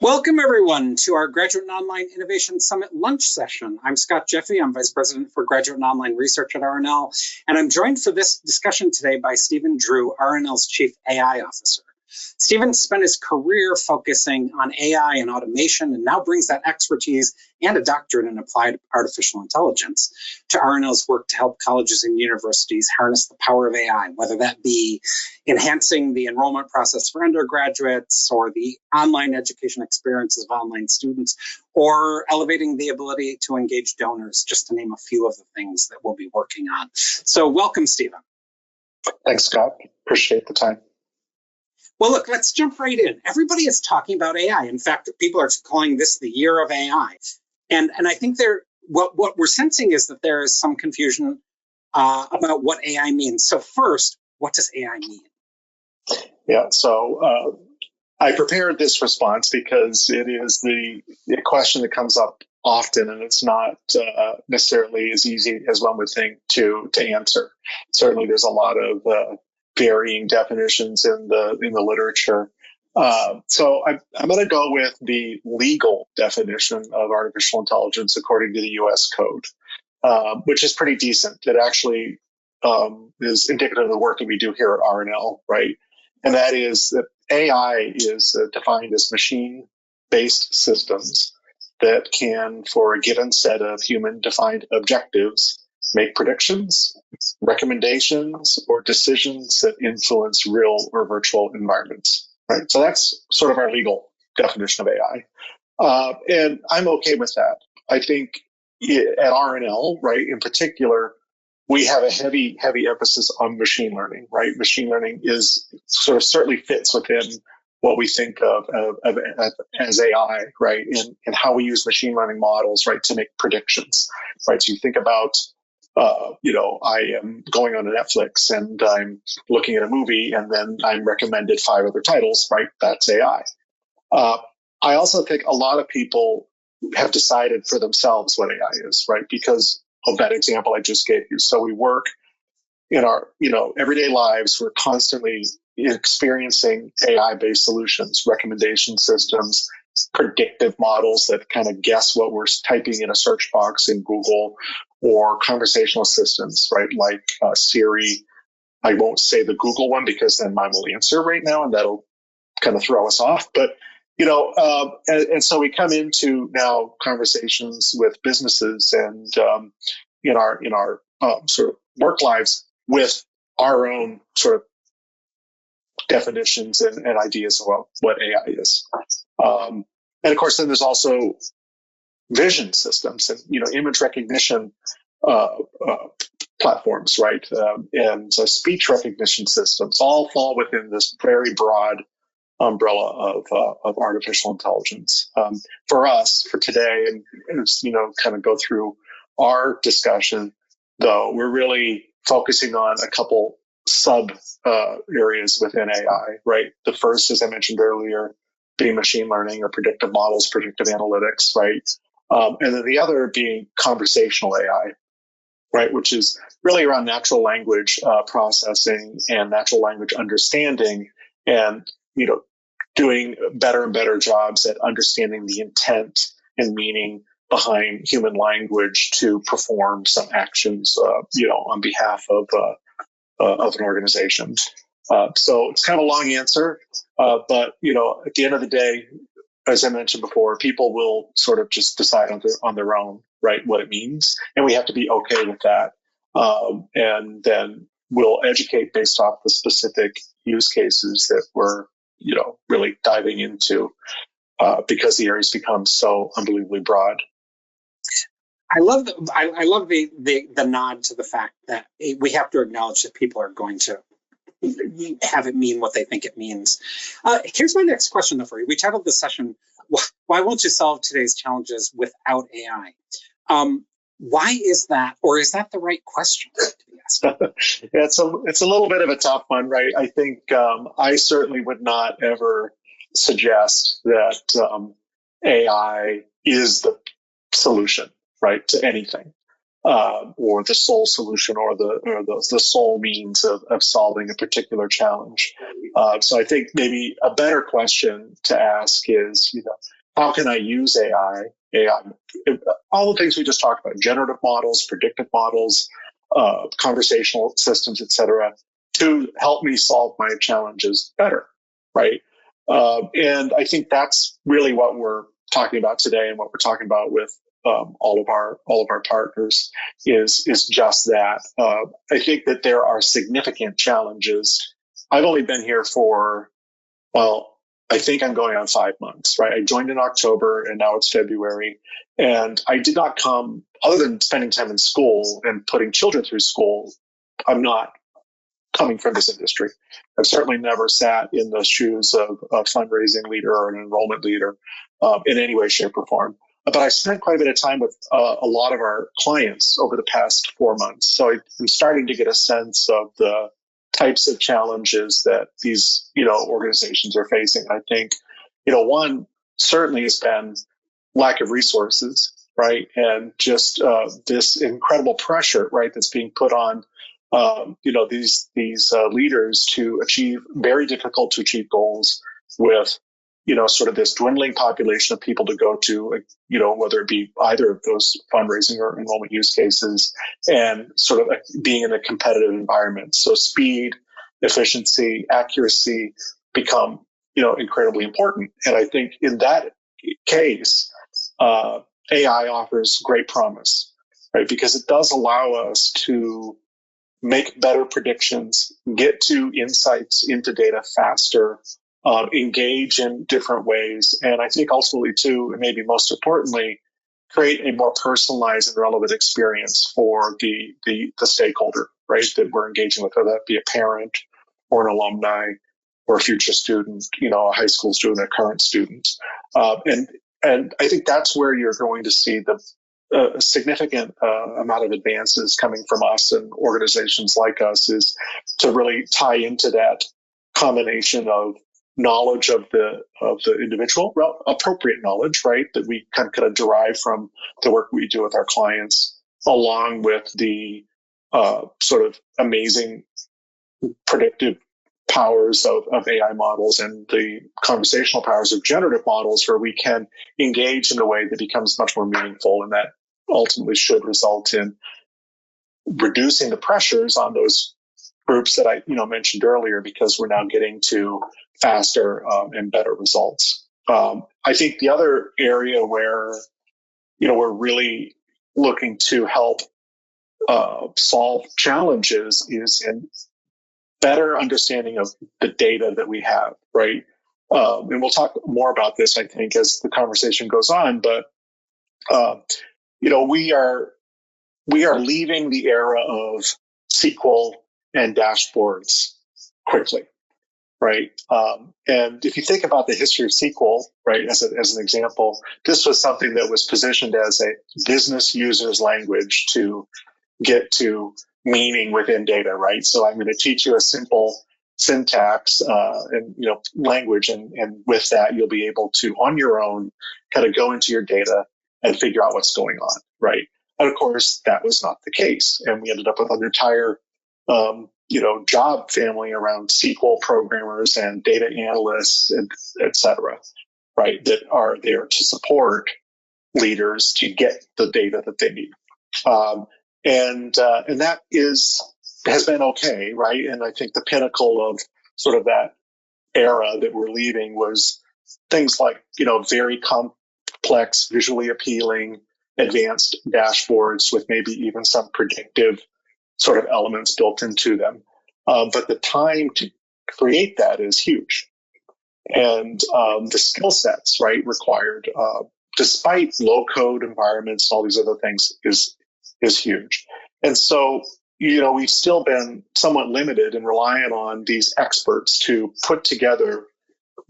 Welcome, everyone, to our Graduate and Online Innovation Summit lunch session. I'm Scott Jeffy. I'm Vice President for Graduate and Online Research at RNL, and I'm joined for this discussion today by Stephen Drew, RNL's Chief AI Officer. Stephen spent his career focusing on AI and automation and now brings that expertise and a doctorate in applied artificial intelligence to RNL's work to help colleges and universities harness the power of AI, whether that be enhancing the enrollment process for undergraduates or the online education experiences of online students, or elevating the ability to engage donors, just to name a few of the things that we'll be working on. So welcome, Stephen. Thanks, Scott. Appreciate the time. Well, look, let's jump right in. Everybody is talking about AI. In fact, people are calling this the year of AI. And I think what we're sensing is that there is some confusion about what AI means. So first, what does AI mean? Yeah, so I prepared this response because it is the question that comes up often, and it's not necessarily as easy as one would think to answer. Certainly, there's a lot of varying definitions in the literature. So I'm going to go with the legal definition of artificial intelligence according to the U.S. Code, which is pretty decent. It actually is indicative of the work that we do here at RNL, right? And that is that AI is defined as machine-based systems that can, for a given set of human-defined objectives, make predictions, recommendations, or decisions that influence real or virtual environments. Right. So that's sort of our legal definition of AI. And I'm okay with that. I think at RNL, right, in particular, we have a heavy emphasis on machine learning, right? Machine learning is sort of certainly fits within what we think of as AI, right? And how we use machine learning models, right, to make predictions, right? So you think about I am going on to Netflix and I'm looking at a movie and then I'm recommended 5 other titles, right? That's AI. I also think a lot of people have decided for themselves what AI is, right? Because of that example I just gave you. So we work in our, everyday lives. We're constantly experiencing AI-based solutions, recommendation systems, predictive models that kind of guess what we're typing in a search box in Google, or conversational assistants, right? Like Siri. I won't say the Google one because then mine will answer right now and that'll kind of throw us off. But, and so we come into now conversations with businesses and in our sort of work lives with our own sort of definitions and ideas about what AI is. And of course, then there's also vision systems and image recognition platforms, right? And speech recognition systems all fall within this very broad umbrella of artificial intelligence. For us, for today, and kind of go through our discussion, though, we're really focusing on a couple sub areas within AI, right? The first, as I mentioned earlier, being machine learning or predictive models, predictive analytics, right? And then the other being conversational AI, right? Which is really around natural language processing and natural language understanding, and doing better and better jobs at understanding the intent and meaning behind human language to perform some actions, on behalf of an organization. So it's kind of a long answer, but at the end of the day, as I mentioned before, people will sort of just decide on their own, right, what it means, and we have to be okay with that. And then we'll educate based off the specific use cases that we're, really diving into, because the areas become so unbelievably broad. I love the nod to the fact that we have to acknowledge that people are going to have it mean what they think it means. Here's my next question, though, for you. We titled this session, "Why won't you solve today's challenges without AI?" Why is that, or is that the right question to be asked? Yeah, it's a little bit of a tough one, right? I think I certainly would not ever suggest that AI is the solution, right, to anything, or the sole solution, or the sole means of solving a particular challenge. So I think maybe a better question to ask is, how can I use AI, all the things we just talked about, generative models, predictive models, conversational systems, et cetera, to help me solve my challenges better, right? And I think that's really what we're talking about today, and what we're talking about with all of our partners is just that. I think that there are significant challenges. I've only been here for, well, I think I'm going on 5 months, right? I joined in October and now it's February. And I did not come, other than spending time in school and putting children through school, I'm not coming from this industry. I've certainly never sat in the shoes of a fundraising leader or an enrollment leader in any way, shape, or form. But I spent quite a bit of time with a lot of our clients over the past 4 months. So I'm starting to get a sense of the types of challenges that these, organizations are facing. I think, one certainly has been lack of resources, right? And just this incredible pressure, right, that's being put on, these leaders to achieve very difficult to achieve goals with, sort of this dwindling population of people to go to, whether it be either of those fundraising or enrollment use cases, and sort of being in a competitive environment. So speed, efficiency, accuracy become, incredibly important. And I think in that case, AI offers great promise, right? Because it does allow us to make better predictions, get to insights into data faster, engage in different ways. And I think ultimately, too, and maybe most importantly, create a more personalized and relevant experience for the stakeholder, right, that we're engaging with, whether that be a parent or an alumni or a future student, a high school student, a current student. And I think that's where you're going to see the a significant amount of advances coming from us and organizations like us, is to really tie into that combination of knowledge of the individual, appropriate knowledge, right, that we kind of derive from the work we do with our clients, along with the sort of amazing predictive powers of AI models and the conversational powers of generative models, where we can engage in a way that becomes much more meaningful, and that ultimately should result in reducing the pressures on those groups that I mentioned earlier, because we're now getting to faster and better results. I think the other area where we're really looking to help solve challenges is in better understanding of the data that we have, right? And we'll talk more about this, I think, as the conversation goes on. But we are leaving the era of SQL and dashboards quickly, right? And if you think about the history of SQL, right, as an example, this was something that was positioned as a business user's language to get to meaning within data, right? So I'm going to teach you a simple syntax and language, and with that you'll be able to, on your own, kind of go into your data and figure out what's going on, right? And of course, that was not the case, and we ended up with an entire job family around SQL programmers and data analysts, and et cetera, right, that are there to support leaders to get the data that they need. And that has been okay, right? And I think the pinnacle of sort of that era that we're leaving was things like, very complex, visually appealing, advanced dashboards with maybe even some predictive sort of elements built into them. But the time to create that is huge. And the skill sets, right, required, despite low code environments and all these other things, is huge. And so, we've still been somewhat limited and reliant on these experts to put together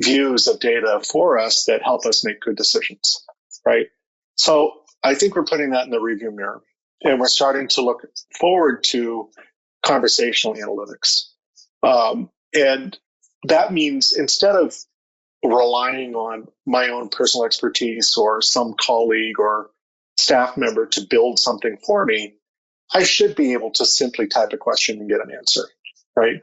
views of data for us that help us make good decisions, right? So I think we're putting that in the rearview mirror, and we're starting to look forward to conversational analytics. And that means, instead of relying on my own personal expertise or some colleague or staff member to build something for me, I should be able to simply type a question and get an answer, right?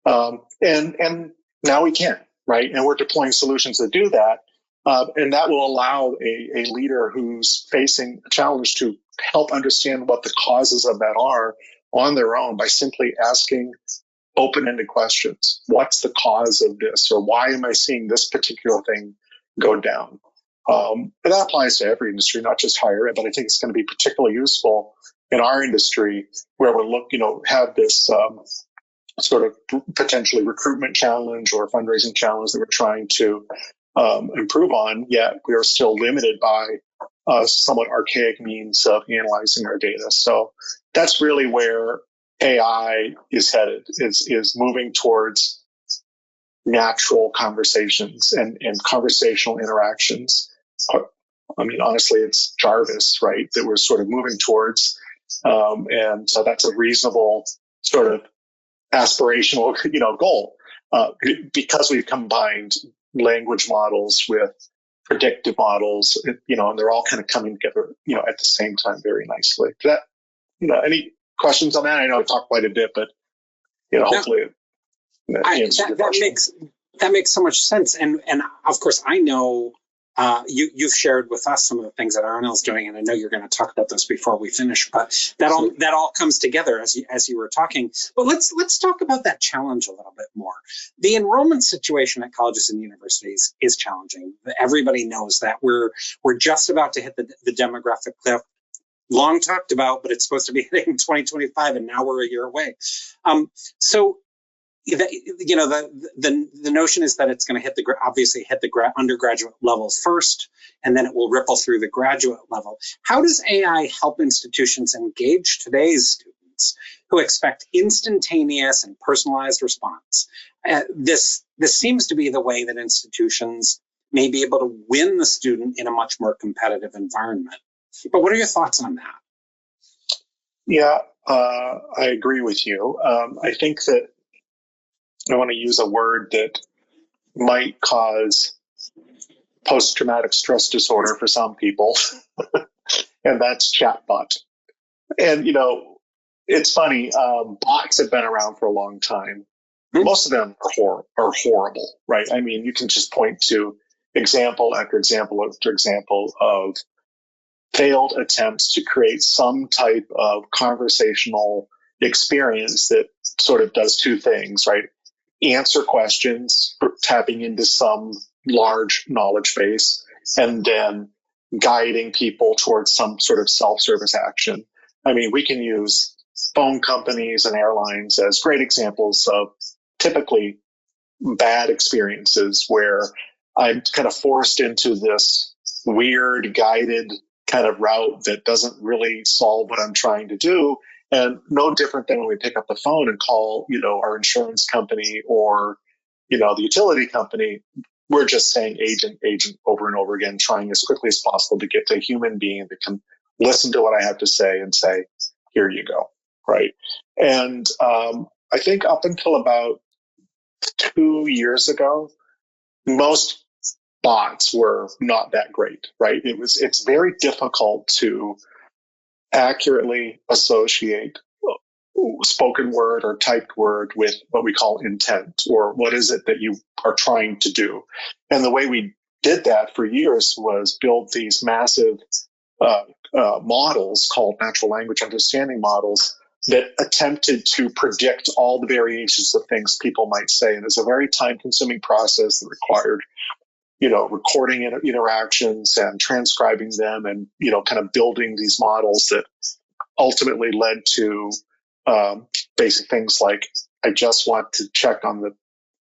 And now we can, right? And we're deploying solutions that do that. And that will allow a leader who's facing a challenge to help understand what the causes of that are on their own by simply asking open-ended questions. What's the cause of this? Or why am I seeing this particular thing go down? And that applies to every industry, not just higher ed, but I think it's going to be particularly useful in our industry where have this sort of potentially recruitment challenge or fundraising challenge that we're trying to improve on, yet we are still limited by somewhat archaic means of analyzing our data. So that's really where AI is headed, is moving towards natural conversations and conversational interactions. I mean, honestly, it's Jarvis, right, that we're sort of moving towards. And so that's a reasonable sort of aspirational, goal, because we've combined language models with predictive models, and they're all kind of coming together, at the same time very nicely. That, any questions on that? I know I talked quite a bit, but hopefully that makes so much sense. And of course, I know you've shared with us some of the things that RNL is doing, and I know you're going to talk about those before we finish. But that all comes together as you were talking. But let's talk about that challenge a little bit more. The enrollment situation at colleges and universities is challenging. Everybody knows that. We're just about to hit the demographic cliff. Long talked about, but it's supposed to be hitting 2025, and now we're a year away. So the notion is that it's going to hit the undergraduate level first, and then it will ripple through the graduate level. How does AI help institutions engage today's students who expect instantaneous and personalized response? This seems to be the way that institutions may be able to win the student in a much more competitive environment. But what are your thoughts on that? Yeah, I agree with you. I think that I want to use a word that might cause post-traumatic stress disorder for some people, and that's chatbot. And, it's funny, bots have been around for a long time. Most of them are horrible, right? I mean, you can just point to example after example after example of failed attempts to create some type of conversational experience that sort of does two things, right? Answer questions, tapping into some large knowledge base, and then guiding people towards some sort of self-service action. I mean, we can use phone companies and airlines as great examples of typically bad experiences where I'm kind of forced into this weird guided kind of route that doesn't really solve what I'm trying to do. And no different than when we pick up the phone and call, our insurance company or, the utility company. We're just saying agent over and over again, trying as quickly as possible to get to a human being that can listen to what I have to say and say, here you go, right? And I think up until about 2 years ago, most bots were not that great, right? It's very difficult to accurately associate spoken word or typed word with what we call intent, or what is it that you are trying to do. And the way we did that for years was build these massive models called natural language understanding models that attempted to predict all the variations of things people might say. And it's a very time-consuming process that required recording interactions and transcribing them and, kind of building these models that ultimately led to basic things like, I just want to check on the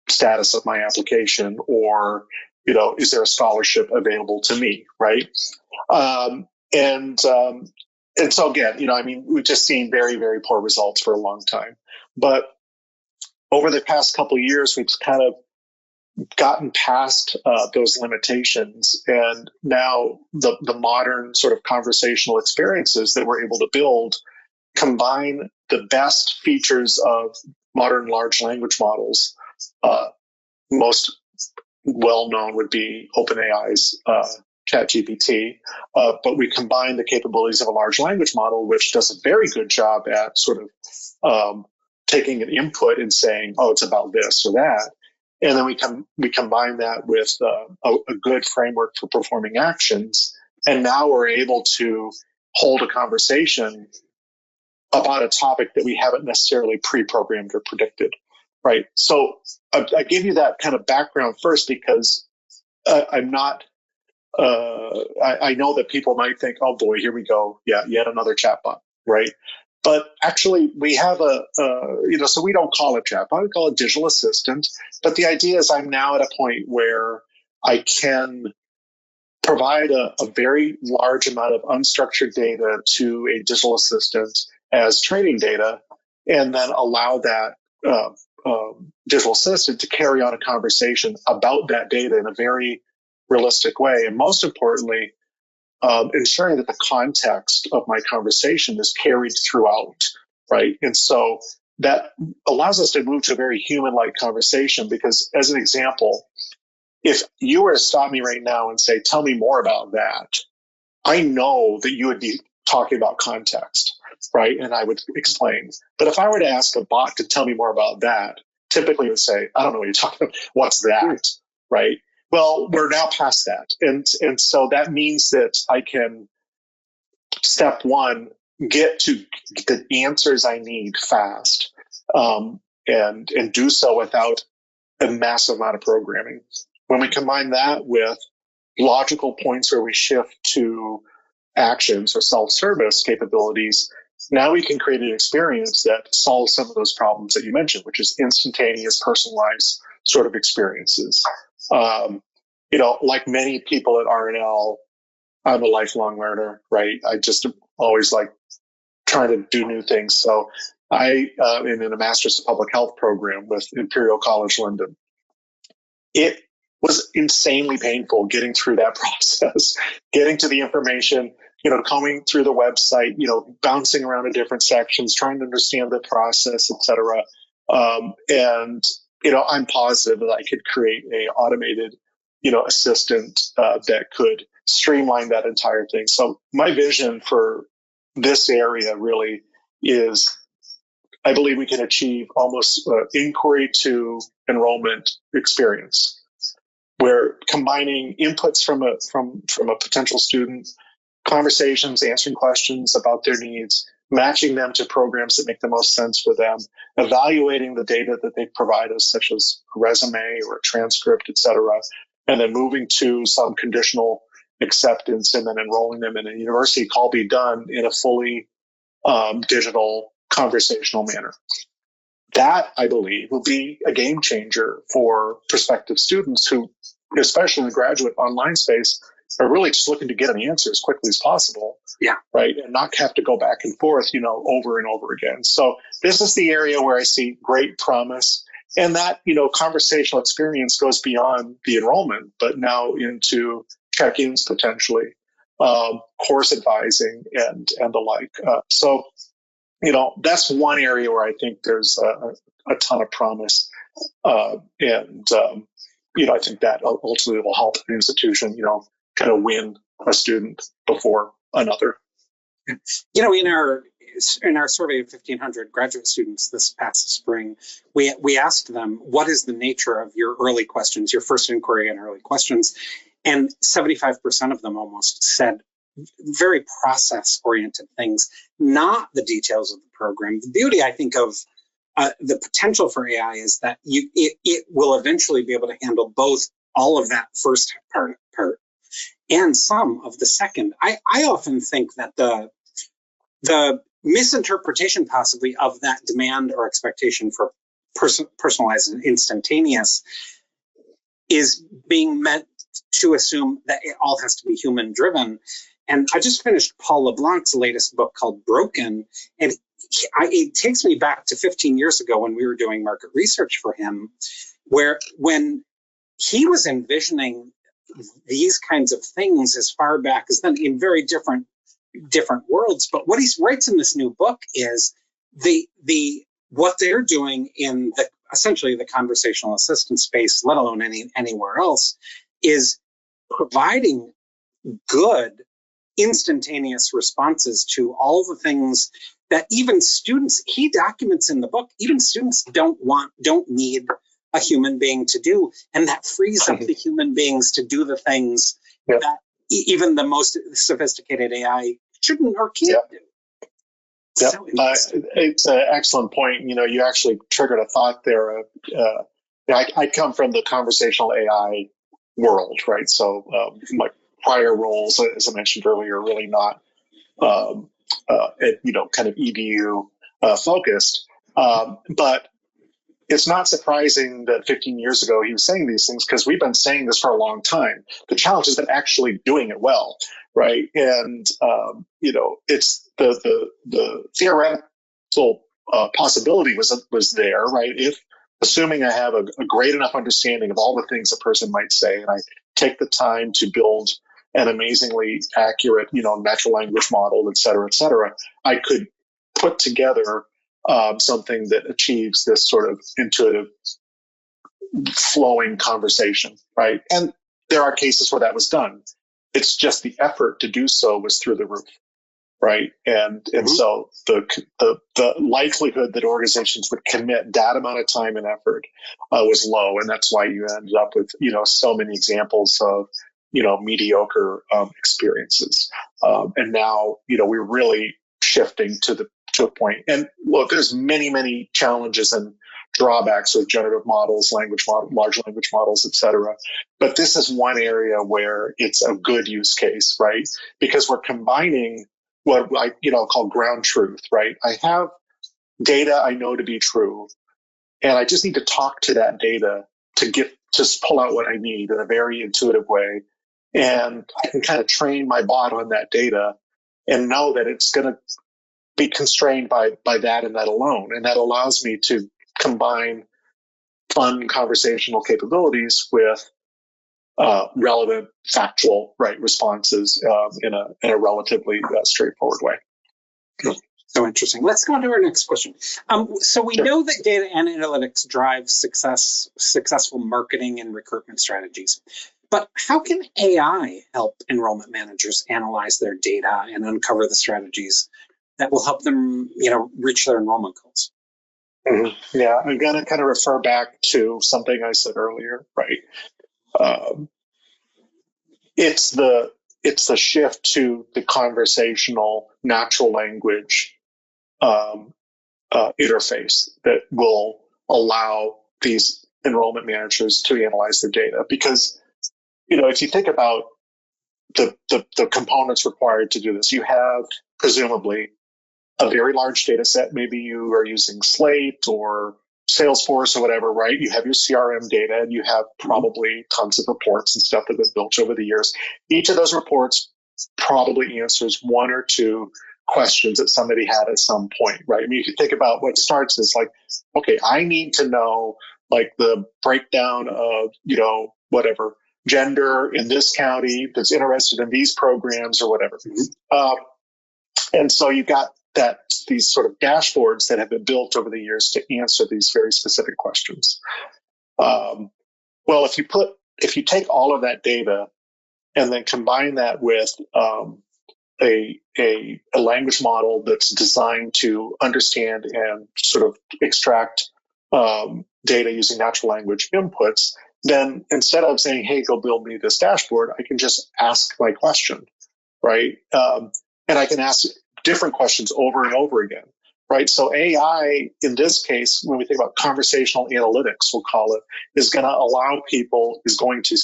status of my application, or, is there a scholarship available to me, right? And so again, we've just seen very, very poor results for a long time. But over the past couple of years, we've kind of gotten past those limitations, and now the modern sort of conversational experiences that we're able to build combine the best features of modern large language models. Most well-known would be OpenAI's ChatGPT, but we combine the capabilities of a large language model, which does a very good job at sort of taking an input and saying, oh, it's about this or that, And then we combine that with a good framework for performing actions. And now we're able to hold a conversation about a topic that we haven't necessarily pre-programmed or predicted, right? So I give you that kind of background first because I'm not, I know that people might think, oh boy, here we go. Yeah, yet another chatbot, right? But actually, we have so we don't call it chatbot, we call it digital assistant. But the idea is I'm now at a point where I can provide a very large amount of unstructured data to a digital assistant as training data, and then allow that digital assistant to carry on a conversation about that data in a very realistic way. And most importantly, ensuring that the context of my conversation is carried throughout, right? And so that allows us to move to a very human-like conversation because, as an example, if you were to stop me right now and say, tell me more about that, I know that you would be talking about context, right? And I would explain. But if I were to ask a bot to tell me more about that, typically it would say, I don't know what you're talking about. What's that, right? Well, we're now past that. And so that means that I can, step one, get to the answers I need fast, and do so without a massive amount of programming. When we combine that with logical points where we shift to actions or self-service capabilities, now we can create an experience that solves some of those problems that you mentioned, which is instantaneous, personalized sort of experiences. Like many people at RNL, I'm a lifelong learner, right? I just always like trying to do new things. So I am in a Master's of Public Health program with Imperial College London. It was insanely painful getting through that process, getting to the information, combing through the website, bouncing around in different sections, trying to understand the process, et cetera. And I'm positive that I could create a automated, assistant that could streamline that entire thing. So my vision for this area really is, I believe we can achieve almost inquiry to enrollment experience, where combining inputs from a potential student, conversations, answering questions about their needs, matching them to programs that make the most sense for them, evaluating the data that they provide us, such as a resume or a transcript, et cetera, and then moving to some conditional acceptance and then enrolling them in a university, can all be done in a fully digital conversational manner. That, I believe, will be a game changer for prospective students who, especially in the graduate online space, are really just looking to get an answer as quickly as possible. Yeah. Right. And not have to go back and forth, over and over again. So this is the area where I see great promise. And that, conversational experience goes beyond the enrollment, but now into check-ins potentially, course advising and the like. So that's one area where I think there's a ton of promise. I think that ultimately will help an institution, kind of win a student before another. In our survey of 1,500 graduate students this past spring, we asked them, what is the nature of your early questions, your first inquiry and early questions? And 75% of them almost said very process-oriented things, not the details of the program. The beauty, I think, of the potential for AI is that it will eventually be able to handle both all of that first part and some of the second. I often think that the misinterpretation possibly of that demand or expectation for personalized and instantaneous is being meant to assume that it all has to be human driven. And I just finished Paul LeBlanc's latest book called Broken, and it takes me back to 15 years ago when we were doing market research for him, when he was envisioning these kinds of things as far back as then in very different worlds. But what he writes in this new book is what they're doing in essentially the conversational assistant space, let alone anywhere else, is providing good instantaneous responses to all the things that even students, he documents in the book, even students don't need a human being to do. And that frees up the human beings to do the things that even the most sophisticated AI shouldn't or can't do. So it's an excellent point. You actually triggered a thought there. I come from the conversational AI world, right? So my prior roles, as I mentioned earlier, are really not, kind of EDU focused. But it's not surprising that 15 years ago he was saying these things, because we've been saying this for a long time. The challenge has been actually doing it well, right? And it's the theoretical possibility was there, right? If assuming I have a great enough understanding of all the things a person might say, and I take the time to build an amazingly accurate, natural language model, et cetera, I could put together something that achieves this sort of intuitive, flowing conversation, right? And there are cases where that was done. It's just the effort to do so was through the roof, right? And so the likelihood that organizations would commit that amount of time and effort was low, and that's why you ended up with so many examples of mediocre experiences. And now we're really shifting to a point. And look, there's many challenges and drawbacks with generative models, large language models, et cetera. But this is one area where it's a good use case, right? Because we're combining what I call ground truth, right? I have data I know to be true, and I just need to talk to that data to just pull out what I need in a very intuitive way. And I can kind of train my bot on that data and know that it's going to be constrained by that and that alone. And that allows me to combine fun conversational capabilities with relevant, factual, responses in a relatively straightforward way. So interesting. Let's go on to our next question. So we know that data analytics drives successful marketing and recruitment strategies. But how can AI help enrollment managers analyze their data and uncover the strategies that will help them, reach their enrollment goals? Mm-hmm. Yeah, I'm going to kind of refer back to something I said earlier, right? It's the shift to the conversational natural language interface that will allow these enrollment managers to analyze their data. Because if you think about the components required to do this, you have presumably a very large data set. Maybe you are using Slate or Salesforce or whatever, right? You have your CRM data, and you have probably tons of reports and stuff that have been built over the years. Each of those reports probably answers one or two questions that somebody had at some point, right? I mean, if you think about what starts as like, okay, I need to know like the breakdown of, whatever, gender in this county that's interested in these programs or whatever. And so you've got these sort of dashboards that have been built over the years to answer these very specific questions. Well, if you take all of that data and then combine that with a language model that's designed to understand and sort of extract data using natural language inputs, then instead of saying, hey, go build me this dashboard, I can just ask my question, right? And I can ask different questions over and over again, right? So AI, in this case, when we think about conversational analytics, we'll call it, is going to allow people, going to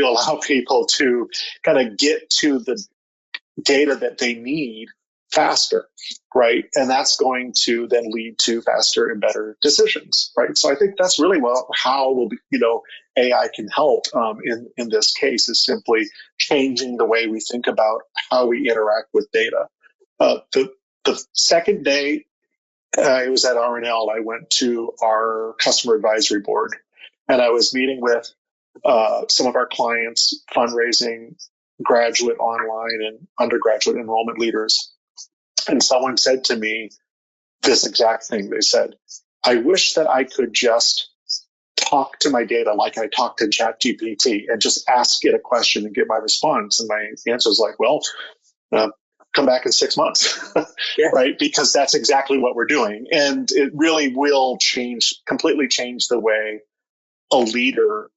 allow people to kind of get to the data that they need faster, right? And that's going to then lead to faster and better decisions, right? So I think that's really how AI can help in this case, is simply changing the way we think about how we interact with data. The second day I was at RNL, I went to our customer advisory board, and I was meeting with some of our clients, fundraising, graduate online and undergraduate enrollment leaders. And someone said to me this exact thing. They said, I wish that I could just talk to my data like I talk to ChatGPT and just ask it a question and get my response. And my answer was like, well, come back in 6 months, Yeah. right? Because that's exactly what we're doing. And it really will completely change the way a leader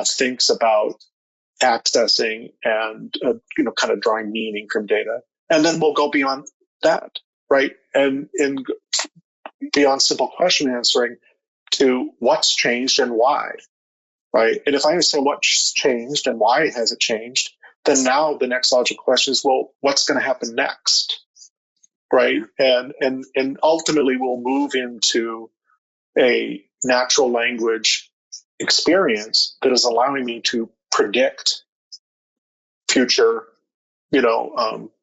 thinks about accessing and, kind of drawing meaning from data. And then we'll go beyond that, right? And beyond simple question answering to what's changed and why, right? And if I understand what's changed and why has it changed, then now the next logical question is, well, what's going to happen next, right? And ultimately we'll move into a natural language experience that is allowing me to predict future,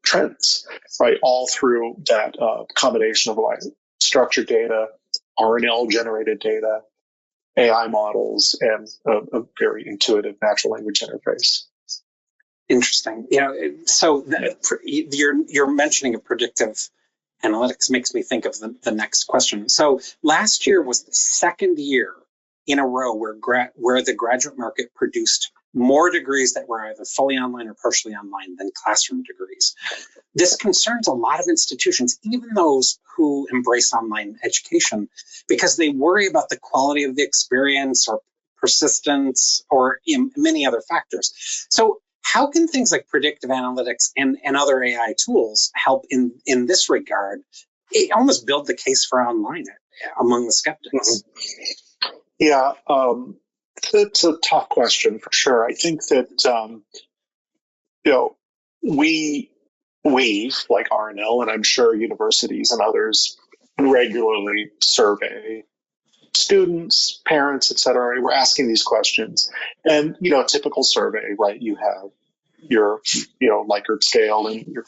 trends, right? All through that combination of like structured data, RNL generated data, AI models, and a very intuitive natural language interface. Interesting. So you're mentioning a predictive analytics makes me think of the next question. So last year was the second year in a row where the graduate market produced more degrees that were either fully online or partially online than classroom degrees. This concerns a lot of institutions, even those who embrace online education, because they worry about the quality of the experience or persistence or many other factors. So how can things like predictive analytics and other AI tools help in this regard? It almost build the case for online among the skeptics. Mm-hmm. Yeah, it's a tough question for sure. I think that we like RNL, and I'm sure universities and others regularly survey students, parents, et cetera. We're asking these questions, and a typical survey, right? You have your Likert scale, and you're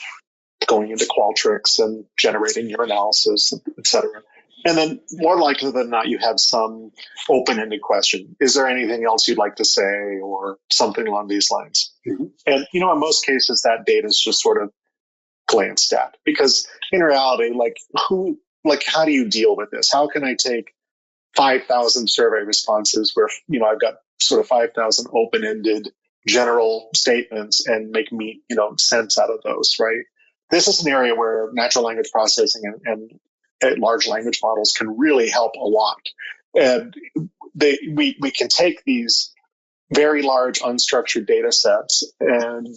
going into Qualtrics and generating your analysis, et cetera. And then more likely than not, you have some open-ended question. Is there anything else you'd like to say, or something along these lines? Mm-hmm. And, in most cases, that data is just sort of glanced at, because in reality, how do you deal with this? How can I take 5,000 survey responses where, I've got sort of 5,000 open-ended general statements and make sense out of those, right? This is an area where natural language processing and large language models can really help a lot. And we can take these very large unstructured data sets and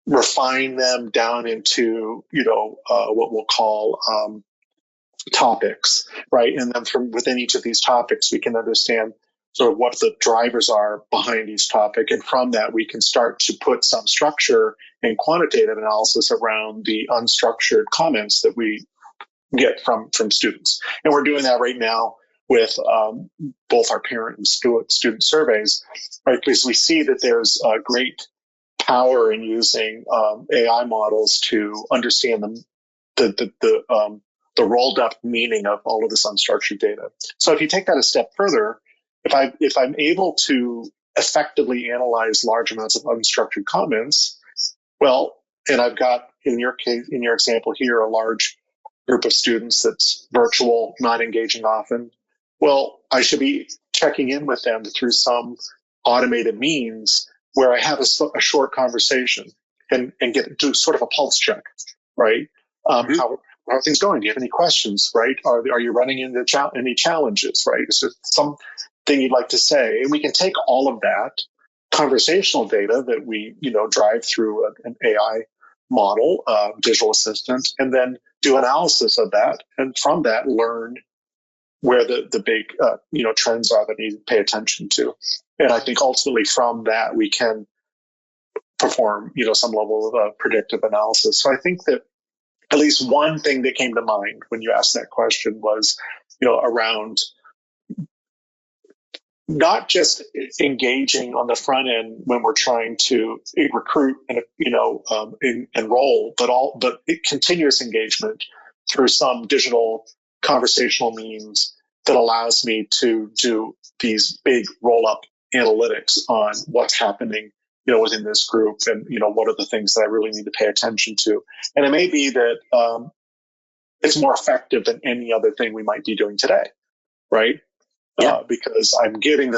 refine them down into, what we'll call topics, right? And then from within each of these topics, we can understand sort of what the drivers are behind each topic. And from that, we can start to put some structure and quantitative analysis around the unstructured comments that we get from students. And we're doing that right now with both our parent and student surveys, right? Because we see that there's a great power in using AI models to understand the rolled up meaning of all of this unstructured data. So if you take that a step further, if I'm able to effectively analyze large amounts of unstructured comments, well, and I've got in your example here a large group of students that's virtual, not engaging often, well, I should be checking in with them through some automated means where I have a short conversation and do sort of a pulse check, right? Mm-hmm. How are things going? Do you have any questions, right? Are you running into any challenges, right? Is there something you'd like to say? And we can take all of that conversational data that we, drive through an AI model, digital assistant, and then do analysis of that. And from that, learn where the big, trends are that need to pay attention to. And I think ultimately from that, we can perform, some level of predictive analysis. So I think that at least one thing that came to mind when you asked that question was, around not just engaging on the front end when we're trying to recruit and enroll, but continuous engagement through some digital conversational means that allows me to do these big roll-up analytics on what's happening, within this group, and what are the things that I really need to pay attention to. And it may be that it's more effective than any other thing we might be doing today, right? Yeah. Because I'm creating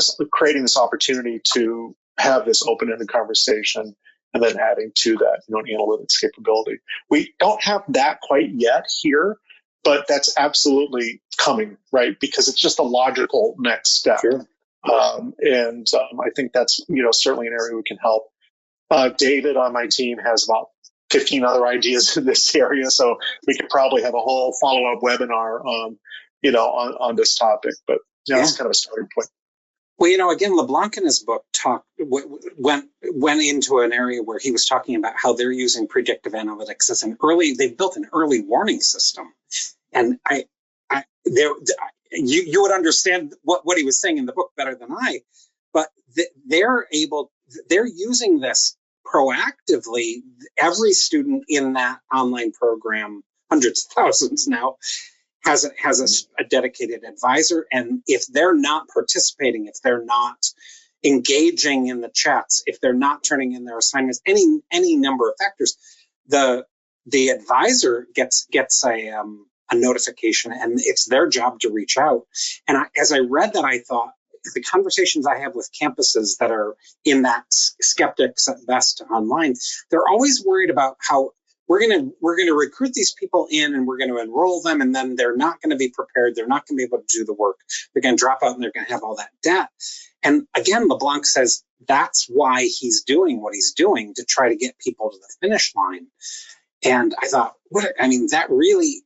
this opportunity to have this open-ended conversation and then adding to that, an analytics capability. We don't have that quite yet here, but that's absolutely coming, right? Because it's just a logical next step. Sure. I think that's, certainly an area we can help. David on my team has about 15 other ideas in this area, so we could probably have a whole follow-up webinar, on this topic. But that's kind of a starting point. Well, again, LeBlanc in his book went into an area where he was talking about how they're using predictive analytics as they've built an early warning system. And you would understand what he was saying in the book better than I, but they're using this proactively. Every student in that online program, hundreds of thousands now, has a dedicated advisor. And if they're not participating, if they're not engaging in the chats, if they're not turning in their assignments, any number of factors, the advisor gets a notification, and it's their job to reach out. And as I read that, I thought, the conversations I have with campuses that are in that skeptics at best online, they're always worried about how we're going to recruit these people in, and we're going to enroll them, and then they're not going to be prepared. They're not going to be able to do the work. They're going to drop out, and they're going to have all that debt. And again, LeBlanc says that's why he's doing what he's doing, to try to get people to the finish line. And I thought, that really,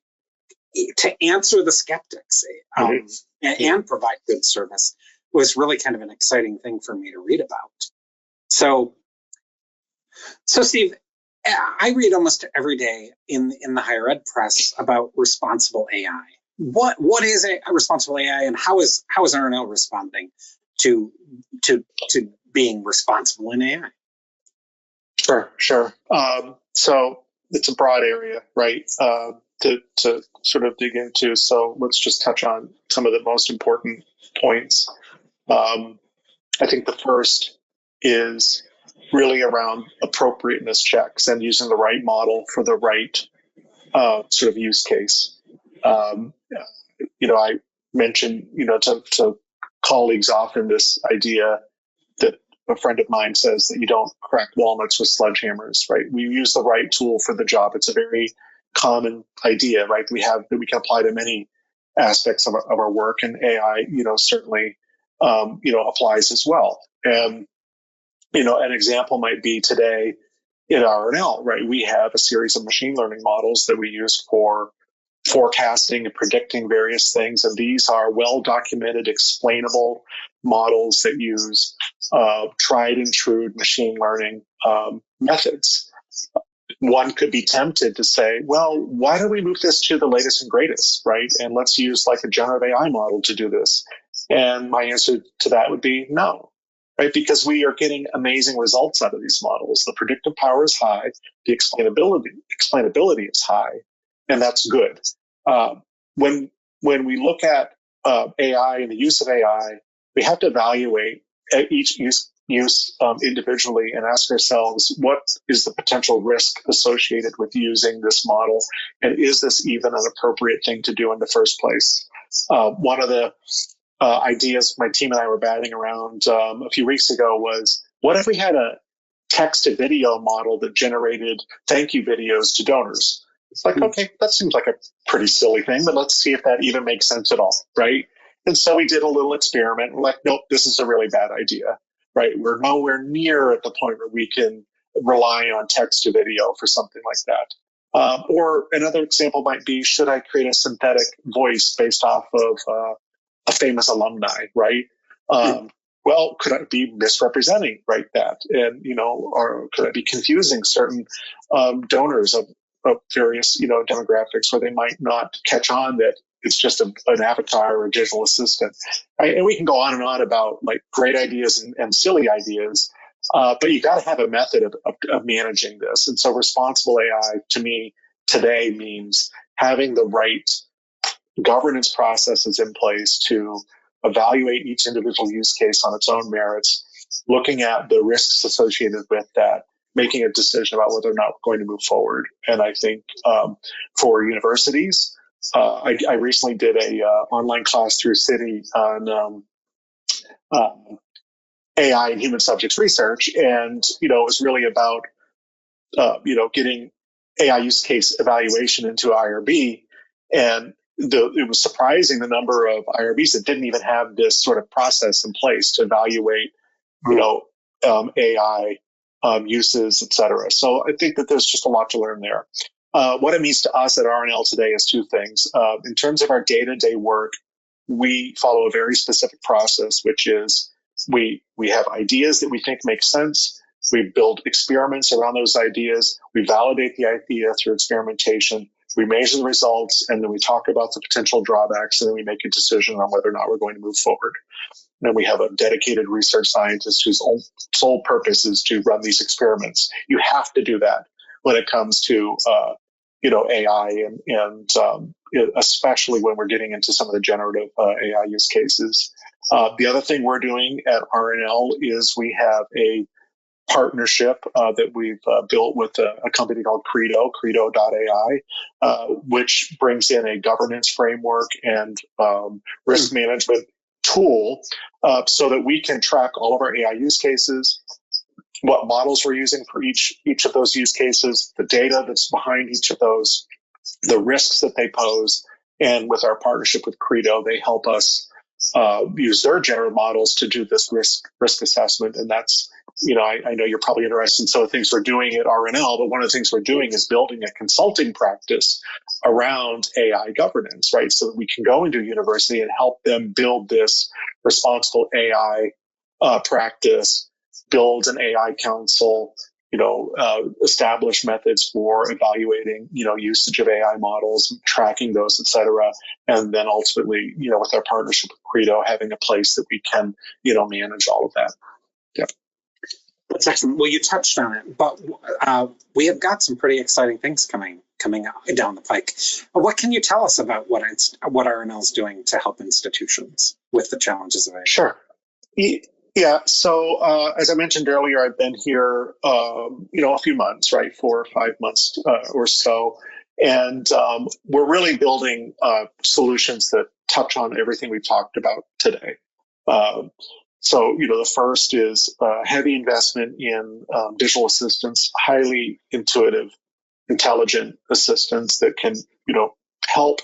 to answer the skeptics and provide good service, was really kind of an exciting thing for me to read about. So Steve, I read almost every day in the higher ed press about responsible AI. What is a responsible AI, and how is RNL responding to being responsible in AI? Sure. So it's a broad area, right? To sort of dig into. So let's just touch on some of the most important points. I think the first is really around appropriateness checks and using the right model for the right sort of use case. I mentioned, to colleagues often this idea that a friend of mine says that you don't crack walnuts with sledgehammers, right? We use the right tool for the job. It's a very common idea, right? That we can apply to many aspects of our work, and AI, certainly, applies as well. And, an example might be today in RNL, right? We have a series of machine learning models that we use for forecasting and predicting various things. And these are well-documented, explainable models that use tried and true machine learning methods. One could be tempted to say, well, why don't we move this to the latest and greatest, right? And let's use like a generative AI model to do this. And my answer to that would be no, right? Because we are getting amazing results out of these models. The predictive power is high. The explainability is high, and that's good. When we look at AI and the use of AI, we have to evaluate each use individually and ask ourselves, what is the potential risk associated with using this model? And is this even an appropriate thing to do in the first place? One of the ideas my team and I were batting around a few weeks ago was, what if we had a text to video model that generated thank you videos to donors? It's like, okay, that seems like a pretty silly thing, but let's see if that even makes sense at all, right? And so we did a little experiment. We're like, nope, this is a really bad idea, right? We're nowhere near at the point where we can rely on text to video for something like that. Or another example might be, should I create a synthetic voice based off of a famous alumni, right? Well, could I be misrepresenting, right, that? And, or could I be confusing certain donors of various, demographics where they might not catch on that it's just an avatar or a digital assistant, right? And we can go on and on about like great ideas and silly ideas, but you got to have a method of managing this. And so responsible AI to me today means having the right governance processes in place to evaluate each individual use case on its own merits, looking at the risks associated with that, making a decision about whether or not we're going to move forward. And I think for universities, I recently did a online class through Citi on AI and human subjects research, and it was really about getting AI use case evaluation into IRB, and it was surprising the number of IRBs that didn't even have this sort of process in place to evaluate, AI uses, et cetera. So I think that there's just a lot to learn there. What it means to us at RNL today is two things. In terms of our day-to-day work, we follow a very specific process, which is we have ideas that we think make sense. We build experiments around those ideas. We validate the idea through experimentation. We measure the results, and then we talk about the potential drawbacks, and then we make a decision on whether or not we're going to move forward. And then we have a dedicated research scientist whose sole purpose is to run these experiments. You have to do that when it comes to AI, and especially when we're getting into some of the generative AI use cases. The other thing we're doing at RNL is we have a partnership that we've built with a company called Credo.ai, which brings in a governance framework and risk management tool so that we can track all of our AI use cases, what models we're using for each of those use cases, the data that's behind each of those, the risks that they pose. And with our partnership with Credo, they help us use their generative models to do this risk assessment. And that's, I know you're probably interested in some of the things we're doing at RNL, but one of the things we're doing is building a consulting practice around AI governance, right? So that we can go into a university and help them build this responsible AI practice, build an AI council, establish methods for evaluating, usage of AI models, tracking those, et cetera. And then ultimately, with our partnership with Credo, having a place that we can, manage all of that. Yeah. That's excellent. Well, you touched on it, but we have got some pretty exciting things coming down the pike. What can you tell us about what RNL is doing to help institutions with the challenges of AI? Sure. Yeah. So as I mentioned earlier, I've been here, a few months, right, 4 or 5 months or so, and we're really building solutions that touch on everything we've talked about today. So, the first is heavy investment in digital assistants, highly intuitive, intelligent assistants that can, help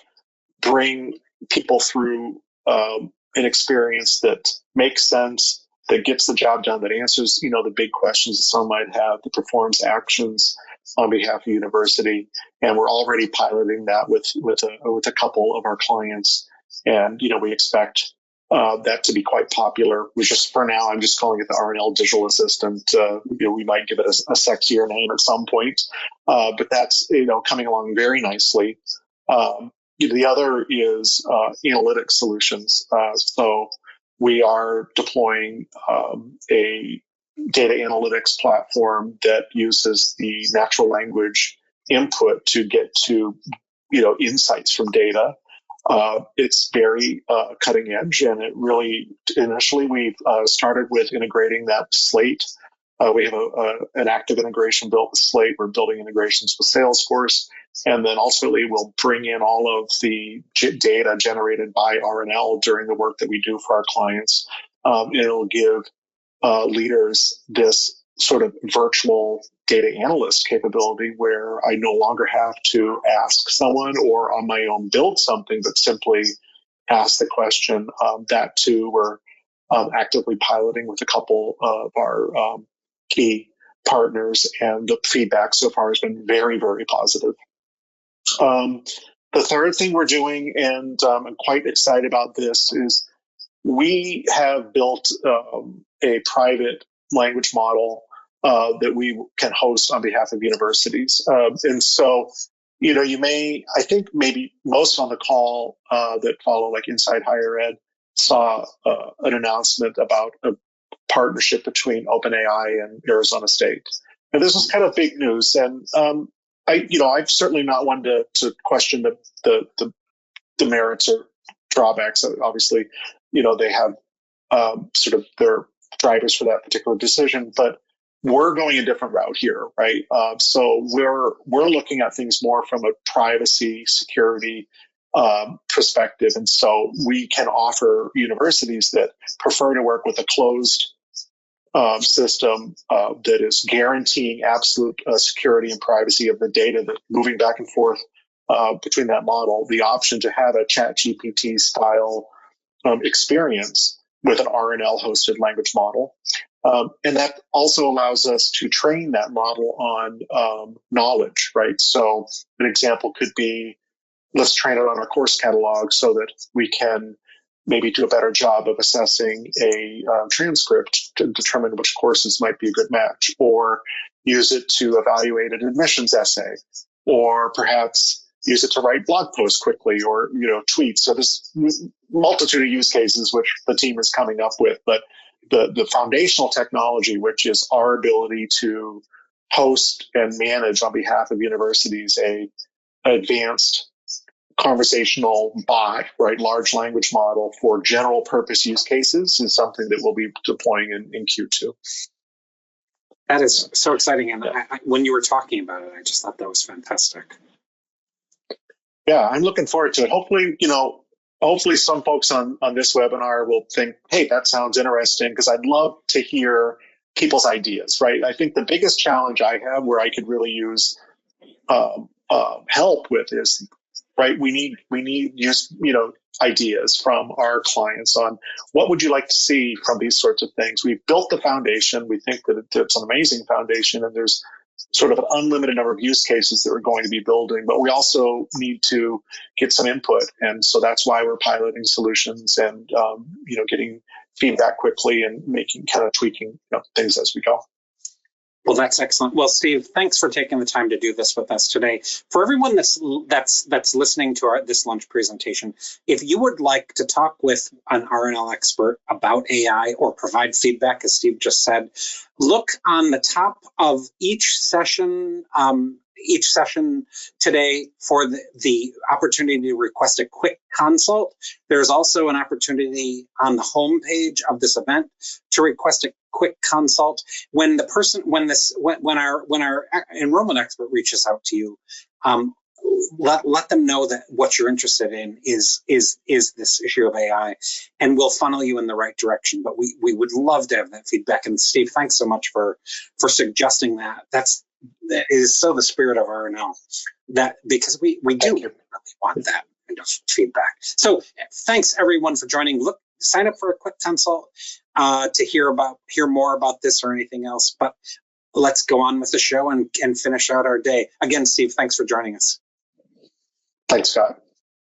bring people through an experience that makes sense, that gets the job done, that answers, the big questions that some might have, that performs actions on behalf of the university. And we're already piloting that with a couple of our clients. And, we expect that to be quite popular. For now, I'm just calling it the RNL Digital Assistant. We might give it a sexier name at some point, but that's, coming along very nicely. The other is analytic solutions. So we are deploying a data analytics platform that uses the natural language input to get to, insights from data. It's very cutting edge, and it really, initially we've started with integrating that with Slate. We have an active integration built with Slate. We're building integrations with Salesforce, and then ultimately we'll bring in all of the data generated by RNL during the work that we do for our clients. It'll give leaders this sort of virtual data analyst capability where I no longer have to ask someone or on my own build something, but simply ask the question. That too, we're actively piloting with a couple of our key partners, and the feedback so far has been very, very positive. The third thing we're doing, and I'm quite excited about this, is we have built a private language model that we can host on behalf of universities. And so, I think maybe most on the call that follow, like Inside Higher Ed, saw an announcement about a partnership between OpenAI and Arizona State. And this was kind of big news. And I'm certainly not one to question the merits or drawbacks. Obviously, they have sort of their drivers for that particular decision, but we're going a different route here, right? So we're looking at things more from a privacy, security perspective, and so we can offer universities that prefer to work with a closed system that is guaranteeing absolute security and privacy of the data that moving back and forth between that model, the option to have a ChatGPT style experience with an RNL hosted language model. And that also allows us to train that model on knowledge, right? So an example could be, let's train it on our course catalog so that we can maybe do a better job of assessing a transcript to determine which courses might be a good match, or use it to evaluate an admissions essay, or perhaps use it to write blog posts quickly, or tweets. So there's multitude of use cases which the team is coming up with, but the foundational technology, which is our ability to host and manage on behalf of universities an advanced conversational bot, right, large language model for general purpose use cases, is something that we'll be deploying in Q2. That is so exciting. And when you were talking about it, I just thought that was fantastic. Yeah, I'm looking forward to it. Hopefully some folks on this webinar will think, hey, that sounds interesting, because I'd love to hear people's ideas, right? I think the biggest challenge I have where I could really use help with is, right, we need ideas from our clients on what would you like to see from these sorts of things. We've built the foundation. We think that it's an amazing foundation, and there's sort of an unlimited number of use cases that we're going to be building, but we also need to get some input. And so that's why we're piloting solutions and, getting feedback quickly and tweaking things as we go. Well, that's excellent. Well, Steve, thanks for taking the time to do this with us today. For everyone that's listening to this lunch presentation, if you would like to talk with an RNL expert about AI or provide feedback, as Steve just said, look on the top of each session today for the opportunity to request a quick consult. There's also an opportunity on the homepage of this event to request a quick consult. When our enrollment expert reaches out to you, let them know that what you're interested in is this issue of AI, and we'll funnel you in the right direction. But we would love to have that feedback. And Steve, thanks so much for suggesting that. That is so the spirit of RNL, that because we do really want that kind of feedback. So thanks everyone for joining. Sign up for a quick consult to hear more about this or anything else. But let's go on with the show and finish out our day. Again, Steve, thanks for joining us. Thanks, Scott.